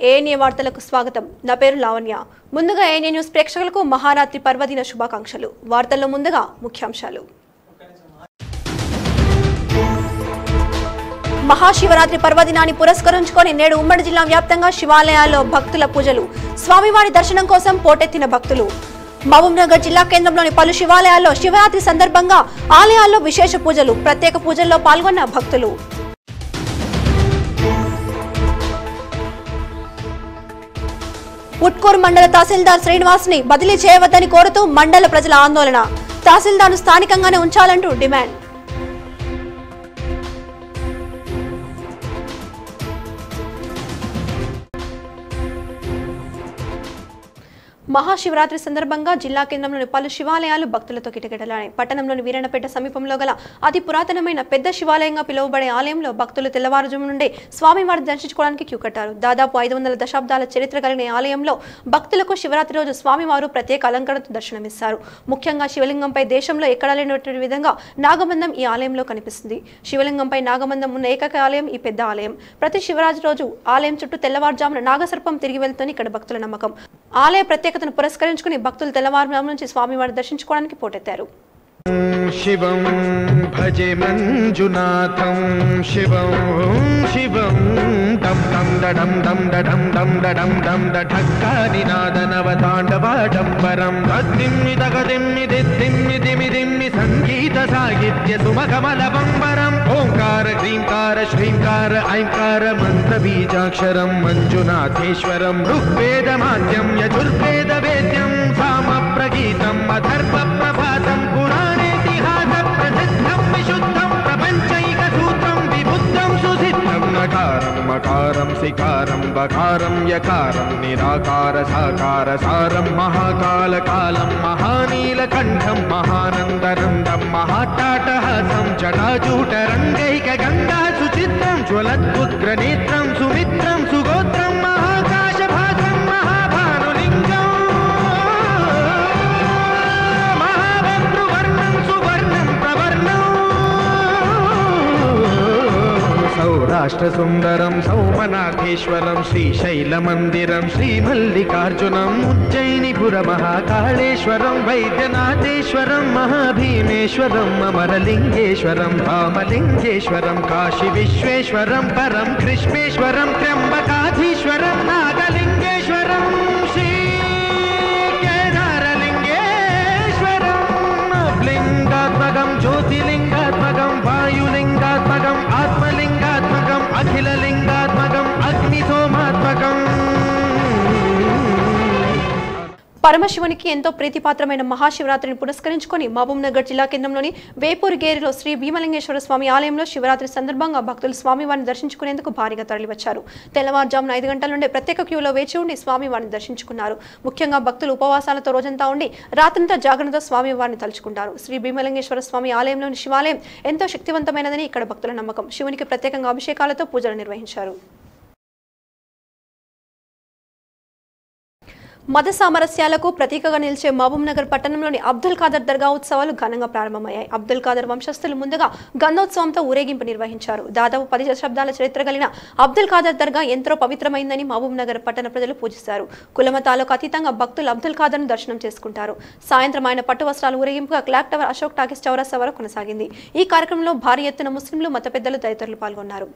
ANA వార్తలకు స్వాగతం. నా పేరు లావణ్య. ముందుగా ఏఎన్ఏ న్యూస్ ప్రేక్షకులకు మహారాత్రి పర్వదిన శుభాకాంక్షలు. వార్తల్లో ముందుగా ముఖ్యాంశాలు. మహాశివరాత్రి పర్వదినాన్ని పురస్కరించుకొని నేడు ఉమ్మడి జిల్లా వ్యాప్తంగా శివాలయాల్లో భక్తుల పూజలు. స్వామివారి దర్శనం కోసం పోటెత్తిన భక్తులు. మహబూబ్నగర్ జిల్లా కేంద్రంలోని పలు శివాలయాల్లో శివరాత్రి సందర్భంగా ఆలయాల్లో విశేష పూజలు. ప్రత్యేక పూజల్లో పాల్గొన్న భక్తులు. ఉట్కూరు మండల తహసీల్దార్ శ్రీనివాస్ ని బదిలీ చేయవద్దని కోరుతూ మండల ప్రజల ఆందోళన. తహసీల్దార్ను స్థానికంగానే ఉంచాలంటూ డిమాండ్. మహాశివరాత్రి సందర్భంగా జిల్లా కేంద్రంలోని పలు శివాలయాలు భక్తులతో కిటకిటలాయి. పట్టణంలోని వీరన్నపేట సమీపంలో గల అతి పురాతనమైన పెద్ద శివాలయంగా పిలువబడే ఆలయంలో భక్తులు తెల్లవారుజాము నుండే స్వామివారిని దర్శించుకోవడానికి క్యూ కట్టారు. దాదాపు 500 దశాబ్దాల చరిత్ర కలిగిన ఆలయంలో భక్తులకు శివరాత్రి రోజు స్వామివారు ప్రత్యేక అలంకరణతో దర్శనమిస్తారు. ముఖ్యంగా శివలింగంపై దేశంలో ఎక్కడా లేనటువంటి విధంగా నాగబంధం ఈ ఆలయంలో కనిపిస్తుంది. శివలింగంపై నాగబంధం ఉన్న ఏకైక ఆలయం ఈ పెద్ద ఆలయం. ప్రతి శివరాత్రి రోజు ఆలయం చుట్టూ తెల్లవారుజామున నాగసర్పం తిరిగి వెళ్తుందని ఇక్కడ భక్తుల నమ్మకం. ఆలయ ప్రత్యేకతను పురస్కరించుకుని భక్తులు తెల్లవారుజాము నుంచి స్వామివారిని దర్శించుకోవడానికి పోటెత్తారు. శివం భజే మంజునాథం శివం శివం డం డం డడం డం డడం డం డడం డం ఢక్కాని నాదనవ తాండవాడంబరం తద్దిమ్మి తగదిమ్మి దిద్దిమ్మి దిమి దిమ్మి సంగీత సాహిత్య సుమకమల బంబరం ఓంకార హ్రీంకార శ్రీంకార ఐంకార మంత్ర బీజాక్షరం మంజునాథేశ్వరం ఋగ్వేద మాధ్యం యజుర్వేద వేద్యం సామ ప్రగీతం అథర్వ ప్రభాతం మకారం సికారం బకారం యకారం నిరాకార సాకార సారం మహాకాల కాలం మహానీలకంఠం మహానందనందం మహాటాటహాసం జటాజూటరంగైక గంగా సుచిత్రం జ్వలద్భుగ్రనేత్రం సుమిత్రం సుగోత్రం మహాకాశభాగం మహాభానులింగం మహాభద్రువర్ణం సువర్ణం ప్రవర్ణం సౌరాష్ట్ర సుందరం సౌమనాథేశ్వరం శ్రీశైలమందిరం శ్రీమల్లికార్జునం ఉజ్జయినిపుర మహాకాళేశ్వరం వైద్యనాథేశ్వరం మహాభీమేశ్వరం అమరలింగేశ్వరం రామలింగేశ్వరం కాశీ విశ్వేశ్వరం పరం కృష్ణేశ్వరం త్ర్యంబకాధీశ్వరం నాగలింగేశ్వరం శ్రీ కేదారలింగేశ్వరం లింగాత్మకం జ్యోతిలింగాత్మకం వాయులింగాత్మకం ఆత్మలింగాత్మకం అఖిలలింగాత్మకం అగ్నిసోమాత్మకం. పరమశివునికి ఎంతో ప్రీతిపాత్రమైన మహాశివరాత్రిని పురస్కరించుకొని మహబూబ్నగర్ జిల్లా కేంద్రంలోని వేపూరుగేరిలో శ్రీ భీమలింగేశ్వర స్వామి ఆలయంలో శివరాత్రి సందర్భంగా భక్తులు స్వామివారిని దర్శించుకునేందుకు భారీగా తరలివచ్చారు. తెల్లవారుజామున 5 గంటల నుండి ప్రత్యేక క్యూలో వేచి ఉండి స్వామివారిని దర్శించుకున్నారు. ముఖ్యంగా భక్తులు ఉపవాసాలతో రోజంతా ఉండి రాత్రంతా జాగరణతో స్వామివారిని తలుచుకుంటారు. శ్రీ భీమలింగేశ్వర స్వామి ఆలయంలోని శివాలయం ఎంతో శక్తివంతమైనదని ఇక్కడ భక్తుల నమ్మకం. శివునికి ప్రత్యేకంగా అభిషేకాలతో పూజలు నిర్వహించారు. మత సామరస్యాలకు ప్రతీకగా నిలిచే మహబూబ్నగర్ పట్టణంలోని అబ్దుల్ ఖాదర్ దర్గా ఉత్సవాలు ఘనంగా ప్రారంభమయ్యాయి. అబ్దుల్ ఖాదర్ వంశస్థులు ముందుగా గంధోత్సవంతో ఊరేగింపు నిర్వహించారు. దాదాపు 10 దశాబ్దాల చరిత్ర కలిగిన అబ్దుల్ ఖాదర్ దర్గా ఎంతో పవిత్రమైందని మహబూబ్నగర్ పట్టణ ప్రజలు పూజిస్తారు. కులమతాలకు అతీతంగా భక్తులు అబ్దుల్ ఖాదర్ను దర్శనం చేసుకుంటారు. సాయంత్రం ఆయన పట్టు వస్త్రాల ఊరేగింపుగా క్లాక్ టవర్ అశోక్ టాకీస్ చౌరస్తా వరకు కొనసాగింది. ఈ కార్యక్రమంలో భారీ ఎత్తున ముస్లింలు మత పెద్దలు తదితరులు పాల్గొన్నారు.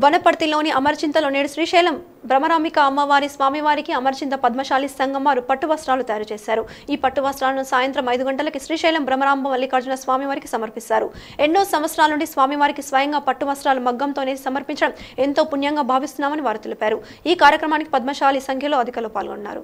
వనపర్తిలోని అమర్చింతలో నేడు శ్రీశైలం భ్రమరాంబిక అమ్మవారి స్వామివారికి అమర్చింత పద్మశాలి సంఘం వారు పట్టు వస్త్రాలు తయారు చేశారు. ఈ పట్టు వస్త్రాలను సాయంత్రం 5 గంటలకి శ్రీశైలం భ్రమరాంబ మల్లికార్జున స్వామివారికి సమర్పిస్తారు. ఎన్నో సంవత్సరాల నుండి స్వామివారికి స్వయంగా పట్టు వస్త్రాలు మగ్గంతోనే సమర్పించడం ఎంతో పుణ్యంగా భావిస్తున్నామని వారు తెలిపారు. ఈ కార్యక్రమానికి పద్మశాలి సంఖ్యలో అధికారులు పాల్గొన్నారు.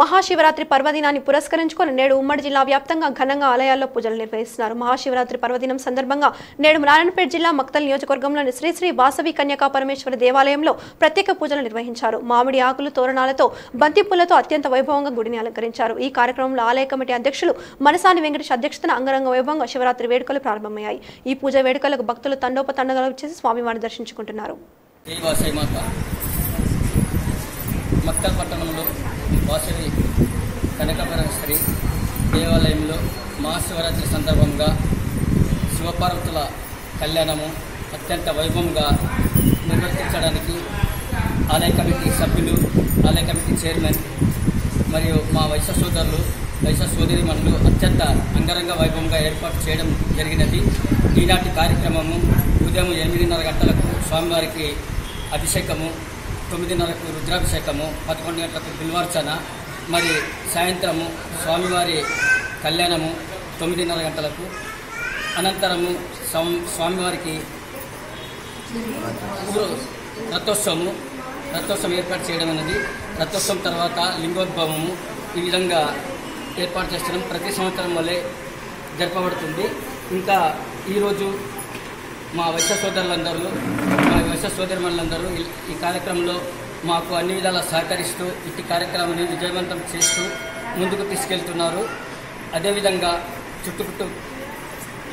మహాశివరాత్రి పర్వదినాన్ని పురస్కరించుకొని నేడు ఉమ్మడి జిల్లా వ్యాప్తంగా ఘనంగా ఆలయాల్లో పూజలు నిర్వహిస్తున్నారు. మహాశివరాత్రి పర్వదినం సందర్భంగా నేడు నారాయణపేట జిల్లా మక్తల్ నియోజకవర్గంలోని శ్రీ శ్రీ వాసవి కన్యకా పరమేశ్వరి దేవాలయంలో ప్రత్యేక పూజలు నిర్వహించారు. మామిడి ఆకులు, తోరణాలతో, బంతిపూలతో అత్యంత వైభవంగా గుడిని అలంకరించారు. ఈ కార్యక్రమంలో ఆలయ కమిటీ అధ్యక్షులు మనసాని వెంకటేష్ అధ్యక్షతన అంగరంగ వైభవంగా శివరాత్రి వేడుకలు ప్రారంభమయ్యాయి. ఈ పూజ వేడుకలకు భక్తులు తండోపతండగా చేసి స్వామివారిని దర్శించుకుంటున్నారు. మక్తల్ పట్టణంలో వాసవి కనకపరమేశ్వరి దేవాలయంలో మహాశివరాత్రి సందర్భంగా శివపార్వతుల కళ్యాణము అత్యంత వైభవంగా నిర్వర్తించడానికి ఆలయ కమిటీ సభ్యులు, ఆలయ కమిటీ చైర్మన్ మరియు మా వైశ్య సోదరులు, వైశ్య సోదరిమణులు అత్యంత అంగరంగ వైభవంగా ఏర్పాటు చేయడం జరిగినది. ఈనాటి కార్యక్రమము ఉదయం 8:30 గంటలకు స్వామివారికి అభిషేకము, 9:30కు రుద్రాభిషేకము, 11 గంటలకు బిల్వార్చన, మరి సాయంత్రము స్వామివారి కళ్యాణము 9:30 గంటలకు. అనంతరము స్వామివారికి రథోత్సవం ఏర్పాటు చేయడం అనేది. రథోత్సవం తర్వాత లింగోద్భవము ఈ విధంగా ఏర్పాటు చేస్తున్నాం. ప్రతి సంవత్సరం వల్లే జరపబడుతుంది. ఇంకా ఈరోజు మా వైశ్య సోదరులందరూ, మా వైశ్య సోదరిమణులందరూ ఈ కార్యక్రమంలో మాకు అన్ని విధాలా సహకరిస్తూ ఇట్టి కార్యక్రమాన్ని విజయవంతం చేస్తూ ముందుకు తీసుకెళ్తున్నారు. అదేవిధంగా చుట్టుపుట్టు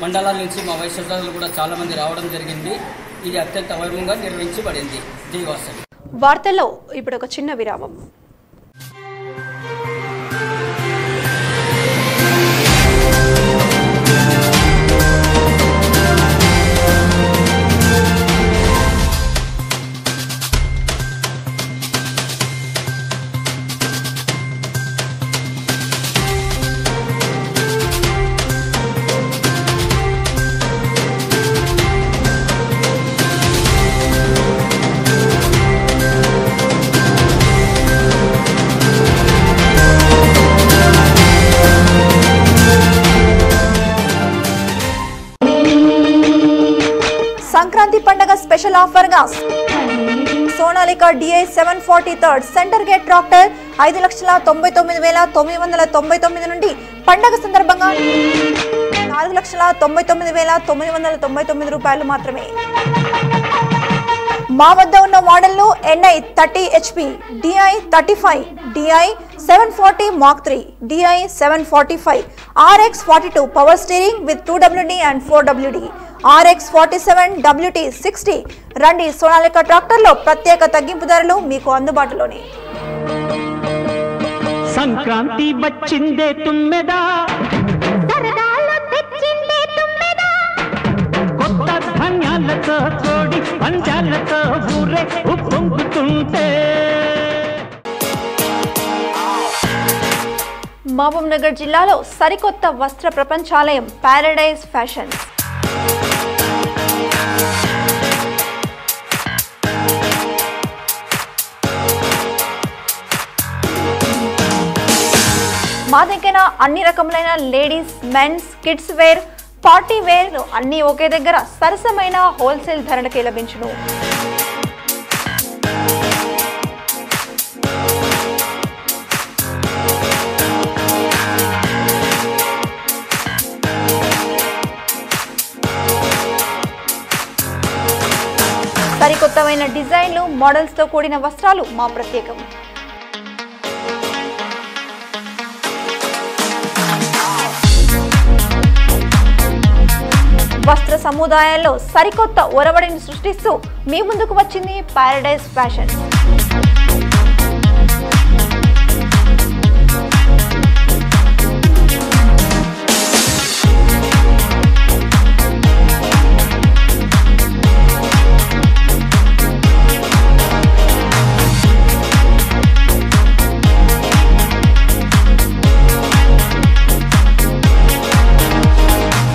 మండలాల నుంచి మా వైశ్య సోదరులు కూడా చాలామంది రావడం జరిగింది. ఇది అత్యంత వైభవంగా నిర్వహించబడింది. జై వాసవి. వార్తల్లో ఇప్పుడు ఒక చిన్న విరామం. సంక్రాంతి పండుగ స్పెషల్ ఆఫర్ గా Sonalika DI 740 centre gate tractor 5,99,999 నుండి పండుగ సందర్భంగా 4,99,999 రూపాయలు మాత్రమే. మా వద్ద ఉన్న మోడళ్లు NI 30 HP, DI 35, DI 740 Mark 3, DI 745, RX 42 power steering with 2WD and 4WD, RX 47 WT 60. రండి, సోనాలిక ట్రాక్టర్లో ప్రత్యేక తగ్గింపు ధరలు మీకు అందుబాటులోనే. సంక్రాంతి వచ్చిందే తుమ్మెదా, కొత్త ధాన్యాలతో కోడి పంచాలతో ఊరే ఉప్పొంగుతుంటే. మహబూబ్ నగర్ జిల్లాలో సరికొత్త వస్త్ర ప్రపంచాలయం పారడైజ్ ఫ్యాషన్స్. మా దగ్గర అన్ని రకములైన ladies, mens, kids wear, party wear అన్ని ఒకే దగ్గర సరసమైన హోల్సేల్ ధరలకే లభించును. సరికొత్తమైన డిజైన్లు, మోడల్స్ తో కూడిన వస్త్రాలు మా ప్రత్యేకం. వస్త్ర సముదాయాల్లో సరికొత్త ఒరవడిని సృష్టిస్తూ మీ ముందుకు వచ్చింది పారడైజ్ ఫ్యాషన్.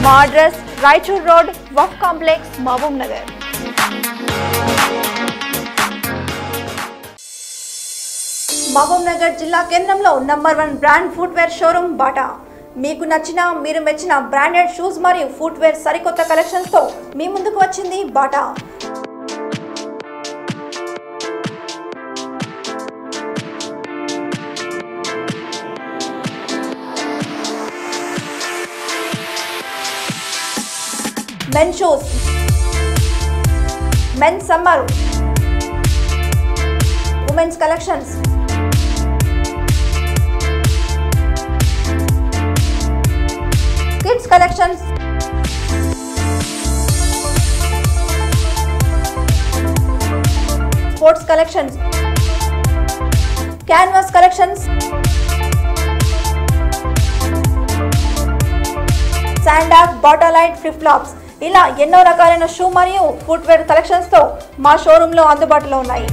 మా అడ్రస్ రాయచూర్ రోడ్, వఫ్ complex, Mahbubnagar. Mahbubnagar జిల్లా కేంద్రంలో number 1 brand footwear showroom Bata. మీకు నచ్చిన, మీరు మెచ్చిన బ్రాండెడ్ షూస్ మరియు ఫుట్వేర్ సరికొత్త కలెక్షన్స్ తో మీ ముందుకు వచ్చింది Bata. Men shoes, men summer, women's collections, kids collections, sports collections, canvas collections, Sandak, Bata Light, flip flops ఇలా ఎన్నో రకాలైన షూ మరియు ఫుట్వేర్ కలెక్షన్స్ తో మా షోరూమ్ లో అందుబాటులో ఉన్నాయి.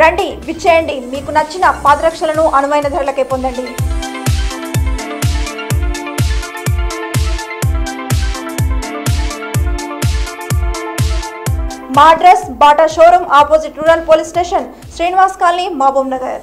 రండి, విచ్చేయండి, మీకు నచ్చిన పాదరక్షలను అనువైన ధరలకే పొందండి. మా address Bata showroom opposite rural police station, Srinivas colony, Mahbubnagar.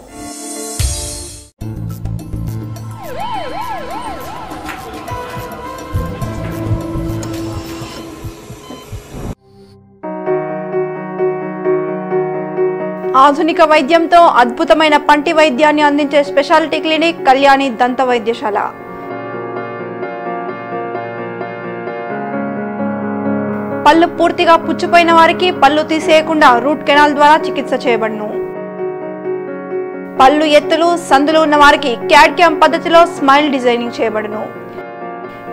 ఆధునిక వైద్యంతో అద్భుతమైన పంటి వైద్యాన్ని అందించే స్పెషాలిటీ క్లినిక్ కళ్యాణి దంత వైద్యశాల. పళ్ళు పూర్తిగా పుచ్చిపోయిన వారికి పళ్ళు తీసేయకుండా రూట్ కెనాల్ ద్వారా చికిత్స చేయబడును. పళ్ళు ఎత్తులు సందులు ఉన్న వారికి క్యాడ్ క్యామ్ పద్ధతిలో స్మైల్ డిజైనింగ్ చేయబడును.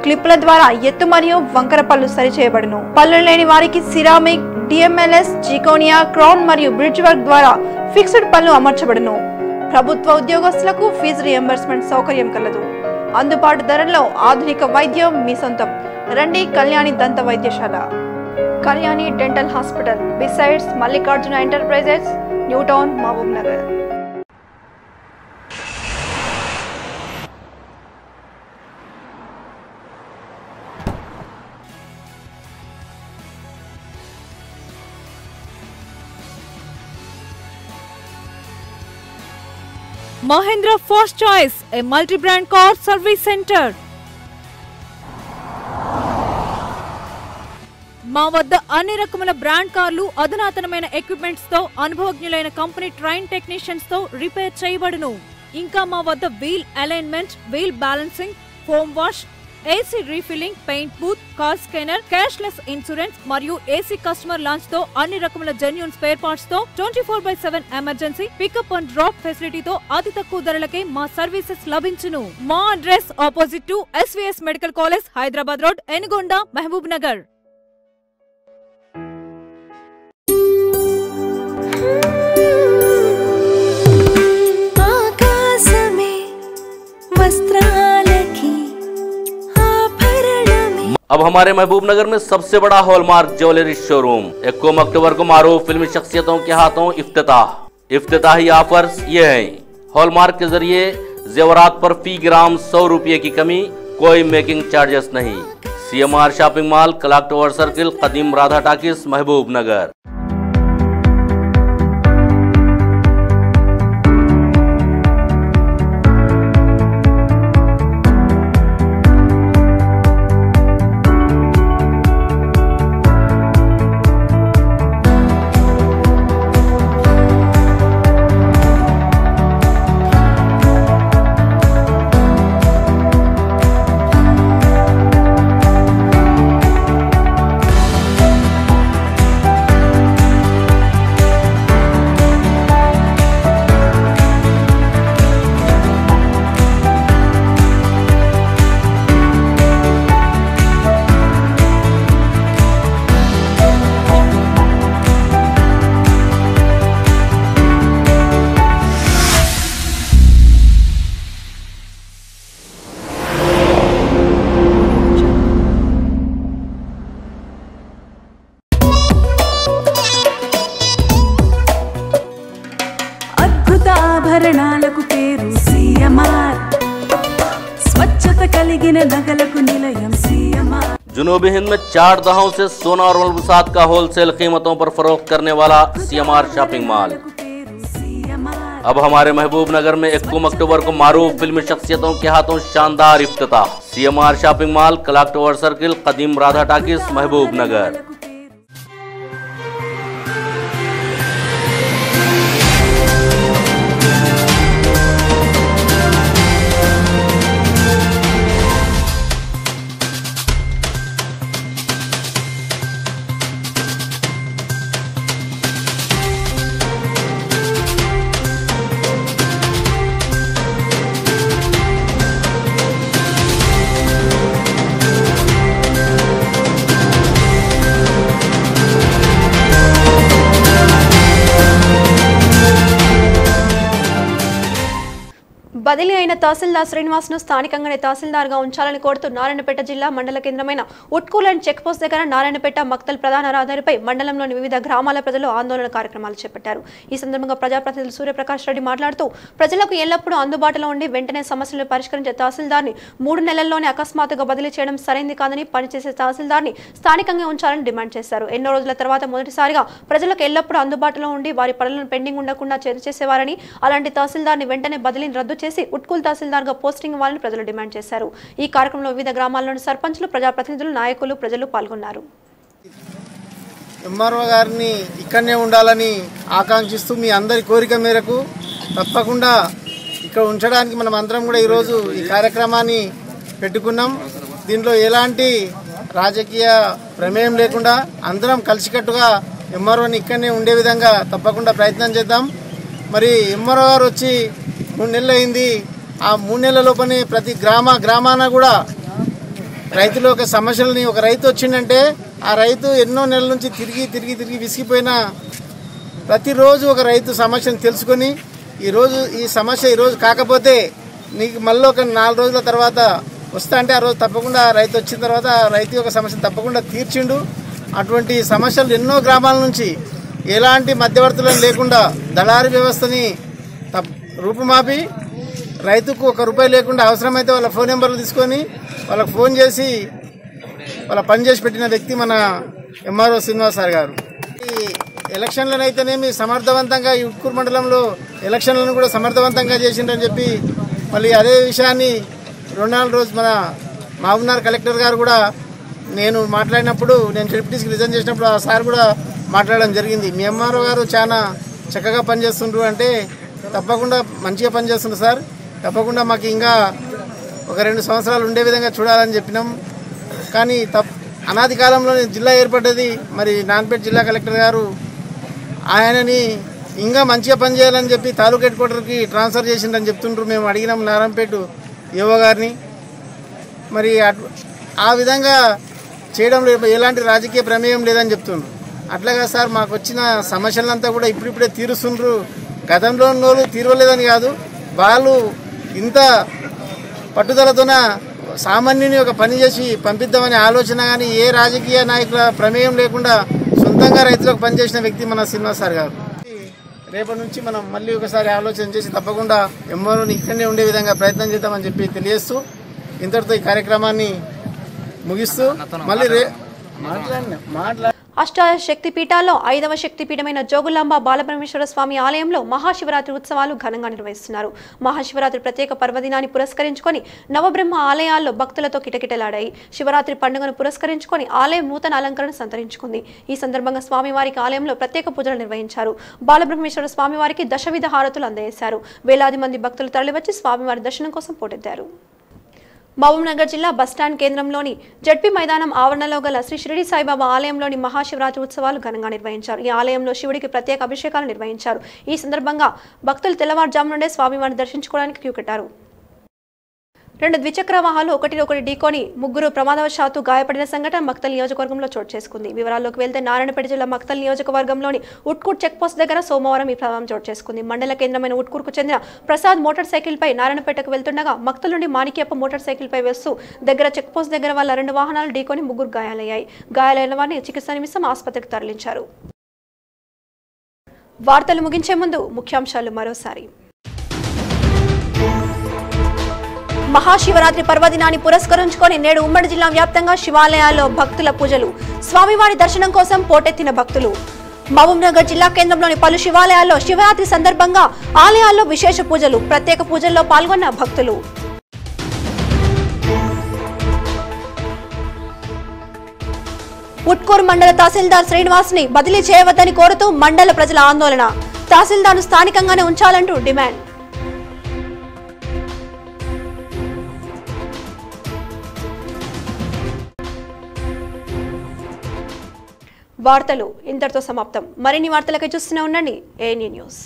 క్లిప్ల ద్వారా ఎత్తు మరియు వంకర పళ్ళు సరి చేయబడును. పళ్ళు లేని వారికి సిరామిక్, డిఎంఎల్ఎస్, జికోనియా, క్రౌన్ మరియు బ్రిడ్జ్ వర్క్ ద్వారా ఫిక్స్డ్ పళ్ళు అమర్చబడును. ప్రభుత్వ ఉద్యోగస్తులకు ఫీజు రియంబర్స్మెంట్ సౌకర్యం కలదు. అందుబాటు ధరల్లో ఆధునిక వైద్యం మీ సొంతం. రండి, కళ్యాణి దంత వైద్యశాల, Kalyani dental hospital, besides Mallikarjuna enterprises, new town, Mahbubnagar. Mahindra First Choice, a multi-brand car service center. మా వద్ద అన్ని రకముల బ్రాండ్ కార్లు అధునాతనమైన ఎక్విప్మెంట్స్ తో అనుభవజ్ఞులైన కంపెనీ ట్రైన్ టెక్నీషియన్స్ తో రిపేర్ చేయబడును. ఇంకా మా వద్ద wheel alignment, wheel balancing, foam wash, AC refilling, paint booth, car scanner, cashless insurance మరియు ఏసీ కస్టమర్ లాంచ్ తో అన్ని రకముల జెన్యూన్ స్పేర్ పార్ట్స్ తో 24/7 ఎమర్జెన్సీ పికప్ అండ్ డ్రాప్ ఫెసిలిటీతో అతి తక్కువ ధరలకే మా సర్వీసెస్ లభించును. మా address opposite to SVS medical college, Hyderabad road, Enugonda, Mahbubnagar. अब हमारे महबूब नगर में सबसे बड़ा हॉलमार्क ज्वेलरी शोरूम 1 अक्टूबर को मारूफ फिल्मी शख्सियतों के हाथों इफ्तिताही ऑफर्स ये हैं। हॉलमार्क के जरिए जेवरात पर फी ग्राम 100 रुपये की कमी, कोई मेकिंग चार्जेस नहीं। CMR shopping mall, clock tower circle, कदीम राधा टाकिस, महबूब नगर। ఆభరణాలకు పేరు CMR, స్వచ్ఛత కలిగిన నగలకు నిలయం CMR। जुनूबी हिंद में 4 दहाकों से सोना और मलबूसात का होलसेल कीमतों पर फरोख्त करने वाला CMR शॉपिंग मॉल अब हमारे महबूब नगर में 1 अक्टूबर को मारूफ फिल्मी शख्सियतों के हाथों शानदार इफ्तिताह। CMR shopping mall, clock tower circle, कदीम राधा टाकिस, महबूब नगर। బదిలీ అయిన తహసీల్దార్ శ్రీనివాస్ను స్థానికంగానే తహసీల్దార్గా ఉంచాలని కోరుతూ నారాయణపేట జిల్లా మండల కేంద్రమైన ఉట్కూల్ అండ్ చెక్ పోస్ట్ దగ్గర నారాయణపేట మక్తల్ ప్రధాన రహదారిపై మండలంలోని వివిధ గ్రామాల ప్రజలు ఆందోళన కార్యక్రమాలు చేపట్టారు. ఈ సందర్భంగా ప్రజాప్రతినిధులు సూర్యప్రకాష్ రెడ్డి మాట్లాడుతూ ప్రజలకు ఎల్లప్పుడూ అందుబాటులో ఉండి వెంటనే సమస్యలను పరిష్కరించే తహసీల్దార్ని 3 నెలల్లోనే అకస్మాత్తుగా బదిలీ చేయడం సరైంది కాదని పనిచేసే తహసీల్దార్ని స్థానికంగా ఉంచాలని డిమాండ్ చేశారు. ఎన్నో రోజుల తర్వాత మొదటిసారిగా ప్రజలకు ఎల్లప్పుడూ అందుబాటులో ఉండి వారి పనులను పెండింగ్ ఉండకుండా చేసేవారని అలాంటి తహసీల్దార్ని వెంటనే బదిలీని రద్దు చేసి ఉట్కూల్ తహసీల్దార్గా పోస్టింగ్ ఇవ్వాలని ప్రజలు డిమాండ్ చేశారు. ఈ కార్యక్రమంలో వివిధ గ్రామాల్లోని సర్పంచులు, ప్రజాప్రతినిధులు, నాయకులు, ప్రజలు పాల్గొన్నారు. ఎంఆర్ఓ గారిని ఇక్కడనే ఉండాలని ఆకాంక్షిస్తూ మీ అందరి కోరిక మేరకు తప్పకుండా ఇక్కడ ఉంచడానికి మనం అందరం కూడా ఈరోజు ఈ కార్యక్రమాన్ని పెట్టుకున్నాం. దీంట్లో ఎలాంటి రాజకీయ ప్రమేయం లేకుండా అందరం కలిసికట్టుగా ఎంఆర్ఓని ఇక్కడనే ఉండే విధంగా తప్పకుండా ప్రయత్నం చేద్దాం. మరి ఎంఆర్ఓ గారు వచ్చి 3 నెలలు అయింది. ఆ 3 నెలల లోపలనే ప్రతి గ్రామాన కూడా రైతుల యొక్క సమస్యలని ఒక రైతు వచ్చిందంటే ఆ రైతు ఎన్నో నెలల నుంచి తిరిగి విసిగిపోయినా ప్రతిరోజు ఒక రైతు సమస్యను తెలుసుకొని ఈ సమస్య ఈరోజు కాకపోతే నీకు మళ్ళీ ఒక 4 రోజుల తర్వాత వస్తా అంటే ఆ రోజు తప్పకుండా రైతు వచ్చిన తర్వాత రైతు యొక్క సమస్యను తప్పకుండా తీర్చిండు. అటువంటి సమస్యలు ఎన్నో గ్రామాల నుంచి ఎలాంటి మధ్యవర్తులను లేకుండా దళారీ వ్యవస్థని రూపుమాపి రైతుకు ₹1 లేకుండా అవసరమైతే వాళ్ళ ఫోన్ నెంబర్లు తీసుకొని వాళ్ళకు ఫోన్ చేసి వాళ్ళ పని చేసి పెట్టిన వ్యక్తి మన ఎంఆర్ఓ శ్రీనివాస్ సార్ గారు. ఈ ఎలక్షన్లనైతేనేమి సమర్థవంతంగా ఈ ఉట్కూరు మండలంలో ఎలక్షన్లను కూడా సమర్థవంతంగా చేసిండ్రని చెప్పి మళ్ళీ అదే విషయాన్ని 2-4 రోజు మన మహబూబ్నగర్ కలెక్టర్ గారు కూడా నేను మాట్లాడినప్పుడు, నేను డిప్యూటీస్కి రిజైన్ చేసినప్పుడు ఆ సార్ కూడా మాట్లాడడం జరిగింది. మీ ఎంఆర్ఓ గారు చాలా చక్కగా పనిచేస్తుండ్రు అంటే తప్పకుండా మంచిగా పనిచేస్తుంది సార్, తప్పకుండా మాకు ఇంకా ఒక 2 సంవత్సరాలు ఉండే విధంగా చూడాలని చెప్పినాం. కానీ అనాది కాలంలోనే జిల్లా ఏర్పడ్డది. మరి నారాయణపేట జిల్లా కలెక్టర్ గారు ఆయనని ఇంకా మంచిగా పనిచేయాలని చెప్పి తాలూకా హెడ్ క్వార్టర్కి ట్రాన్స్ఫర్ చేసిందని చెప్తుండ్రు. మేము అడిగినాం నారాయణపేట యువ గారిని. మరి ఆ విధంగా చేయడంలో ఎలాంటి రాజకీయ ప్రమేయం లేదని చెప్తుండ్రు. అట్లాగా సార్ మాకు వచ్చిన సమస్యలంతా కూడా ఇప్పుడిప్పుడే తీరుస్తుండ్రు. గతంలో ఉన్నోళ్ళు తీరవలేదని కాదు, వాళ్ళు ఇంత పట్టుదలతోన సామాన్యుని ఒక పని చేసి పంపిద్దామనే ఆలోచన కానీ ఏ రాజకీయ నాయకుల ప్రమేయం లేకుండా సొంతంగా రైతులకు పనిచేసిన వ్యక్తి మన శ్రీనివాస్ సార్ గారు. రేపటి నుంచి మనం మళ్ళీ ఒకసారి ఆలోచన చేసి తప్పకుండా ఎంఆర్ఓని ఇక్కడనే ఉండే విధంగా ప్రయత్నం చేద్దామని చెప్పి తెలియజేస్తూ ఇంతటితో ఈ కార్యక్రమాన్ని ముగిస్తూ మళ్ళీ అష్టశక్తి పీఠాల్లో 5వ శక్తి పీఠమైన జోగులాంబ బాలబ్రహ్మేశ్వర స్వామి ఆలయంలో మహాశివరాత్రి ఉత్సవాలు ఘనంగా నిర్వహిస్తున్నారు. మహాశివరాత్రి ప్రత్యేక పర్వదినాన్ని పురస్కరించుకొని నవబ్రహ్మ ఆలయాల్లో భక్తులతో కిటకిటలాడాయి. శివరాత్రి పండుగను పురస్కరించుకొని ఆలయం నూతన అలంకరణ సంతరించుకుంది. ఈ సందర్భంగా స్వామివారికి ఆలయంలో ప్రత్యేక పూజలు నిర్వహించారు. బాలబ్రహ్మేశ్వర స్వామివారికి దశవిధ హారతులు అందజేశారు. వేలాది మంది భక్తులు తరలివచ్చి స్వామివారి దర్శనం కోసం పోటెత్తారు. మహబూబ్నగర్ జిల్లా బస్టాండ్ కేంద్రంలోని జడ్పీ మైదానం ఆవరణలో గల శ్రీ షిరిడి సాయిబాబా ఆలయంలోని మహాశివరాత్రి ఉత్సవాలు ఘనంగా నిర్వహించారు. ఈ ఆలయంలో శివుడికి ప్రత్యేక అభిషేకాలు నిర్వహించారు. ఈ సందర్భంగా భక్తులు తెల్లవారుజాము నుండే స్వామివారిని దర్శించుకోవడానికి క్యూ కట్టారు. 2 ద్విచక్ర వాహనాలు ఒకటినొకటి ఢీకొని 3 ప్రమాదవశాత్తు గాయపడిన సంఘటన మక్తల్ నియోజకవర్గంలో చోటు చేసుకుంది. వివరాల్లోకి వెళ్తే నారాయణపేట జిల్లా మక్తల్ నియోజకవర్గంలోని ఉట్కూర్ చెక్ పోస్ట్ దగ్గర సోమవారం ఈ ప్రమాదం చోటు చేసుకుంది. మండల కేంద్రమైన ఉట్కూర్కు చెందిన ప్రసాద్ మోటార్ సైకిల్పై నారాయణపేటకు వెళ్తుండగా మక్తల్ నుండి మాణిక్యప్ప మోటార్ సైకిల్పై వస్తూ దగ్గర చెక్ పోస్ట్ దగ్గర వాళ్ళ 2 వాహనాలు ఢీకొని 3 గాయాలయ్యాయి. గాయాలైన వారిని చికిత్స నిమిత్తం ఆసుపత్రికి తరలించారు. వార్తలు ముగించే ముందు ముఖ్యాంశాలు మరోసారి. మహాశివరాత్రి పర్వదినాన్ని పురస్కరించుకొని నేడు ఉమ్మడి జిల్లా వ్యాప్తంగా శివాలయాల్లో భక్తుల పూజలు. స్వామివారి దర్శనం కోసం పోటెత్తిన భక్తులు. మహబూబ్నగర్ జిల్లా కేంద్రంలోని పలు శివాలయాల్లో శివరాత్రి సందర్భంగా ఆలయాల్లో విశేష పూజలు. ప్రత్యేక పూజల్లో పాల్గొన్న భక్తులు. ఉట్కూరు మండల తహసీల్దార్ శ్రీనివాస్ ని బదిలీ చేయవద్దని కోరుతూ మండల ప్రజల ఆందోళన. తహసీల్దార్ను స్థానికంగానే ఉంచాలంటూ డిమాండ్. వార్తలు ఇంతటితో సమాప్తం. మరిన్ని వార్తలకై చూస్తూనే ఉండండి ANE న్యూస్.